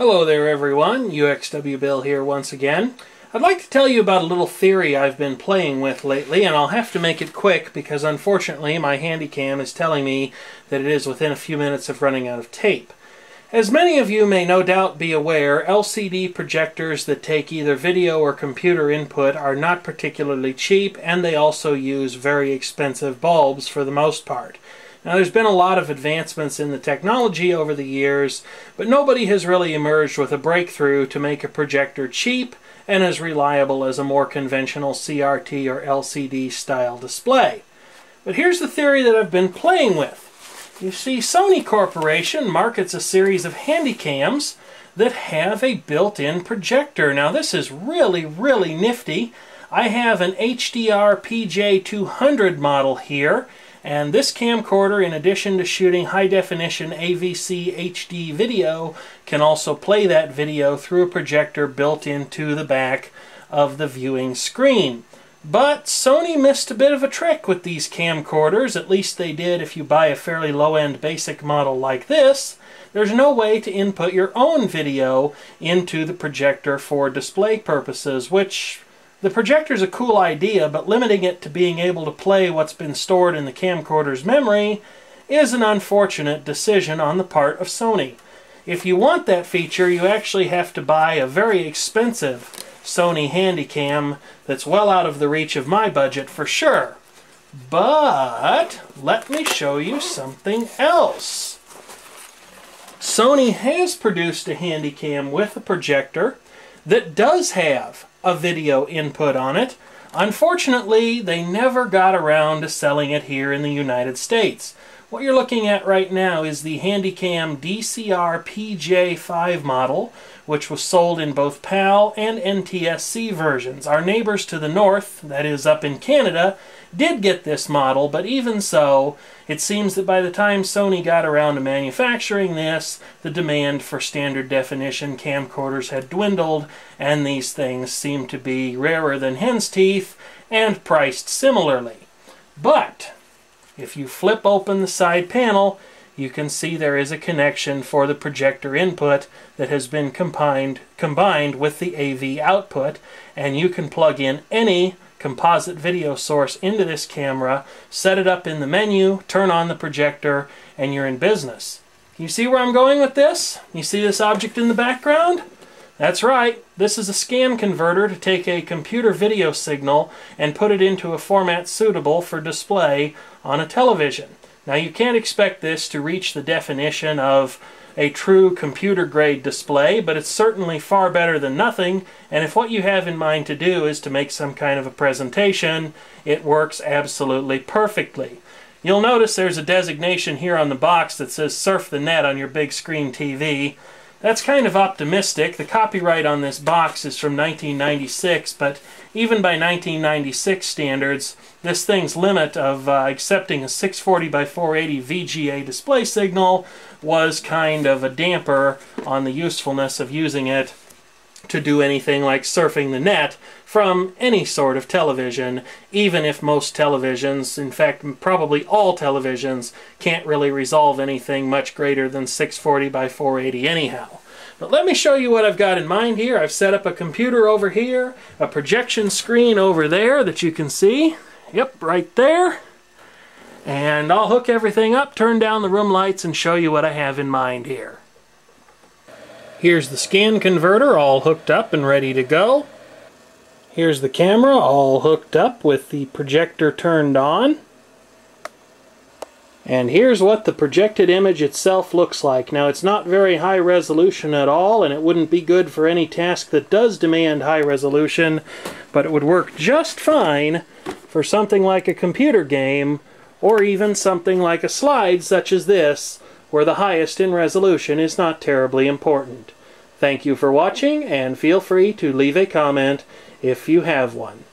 Hello there everyone, uxwbill here once again. I'd like to tell you about a little theory I've been playing with lately, and I'll have to make it quick because unfortunately my Handycam is telling me that it is within a few minutes of running out of tape. As many of you may no doubt be aware, LCD projectors that take either video or computer input are not particularly cheap, and they also use very expensive bulbs for the most part. Now, there's been a lot of advancements in the technology over the years, but nobody has really emerged with a breakthrough to make a projector cheap and as reliable as a more conventional CRT or LCD style display. But here's the theory that I've been playing with. You see, Sony Corporation markets a series of Handycams that have a built-in projector. Now, this is really nifty. I have an HDR PJ200 model here. And this camcorder, in addition to shooting high-definition AVC HD video, can also play that video through a projector built into the back of the viewing screen. But Sony missed a bit of a trick with these camcorders, at least they did if you buy a fairly low-end basic model like this. There's no way to input your own video into the projector for display purposes, which... The projector's a cool idea, but limiting it to being able to play what's been stored in the camcorder's memory is an unfortunate decision on the part of Sony. If you want that feature, you actually have to buy a very expensive Sony Handycam that's well out of the reach of my budget for sure. But let me show you something else. Sony has produced a Handycam with a projector that does have a video input on it. Unfortunately, they never got around to selling it here in the United States. What you're looking at right now is the Handycam DCR PJ5 model, which was sold in both PAL and NTSC versions. Our neighbors to the north, that is up in Canada, did get this model, but even so, it seems that by the time Sony got around to manufacturing this, the demand for standard definition camcorders had dwindled, and these things seem to be rarer than hen's teeth and priced similarly. But if you flip open the side panel, you can see there is a connection for the projector input that has been combined with the AV output, and you can plug in any composite video source into this camera, set it up in the menu, turn on the projector, and you're in business. You see where I'm going with this? You see this object in the background? That's right, this is a scan converter to take a computer video signal and put it into a format suitable for display on a television. Now, you can't expect this to reach the definition of a true computer-grade display, but it's certainly far better than nothing, and if what you have in mind to do is to make some kind of a presentation, it works absolutely perfectly. You'll notice there's a designation here on the box that says surf the net on your big screen TV. That's kind of optimistic. The copyright on this box is from 1996, but even by 1996 standards, this thing's limit of accepting a 640 by 480 VGA display signal was kind of a damper on the usefulness of using it to do anything like surfing the net from any sort of television, even if most televisions, in fact probably all televisions, can't really resolve anything much greater than 640 by 480 anyhow. But let me show you what I've got in mind here. I've set up a computer over here, a projection screen over there that you can see. Yep, right there. And I'll hook everything up, turn down the room lights, and show you what I have in mind here. Here's the scan converter all hooked up and ready to go. Here's the camera all hooked up with the projector turned on. And here's what the projected image itself looks like. Now, it's not very high resolution at all, and it wouldn't be good for any task that does demand high resolution, but it would work just fine for something like a computer game, or even something like a slide such as this, where the highest in resolution is not terribly important. Thank you for watching, and feel free to leave a comment if you have one.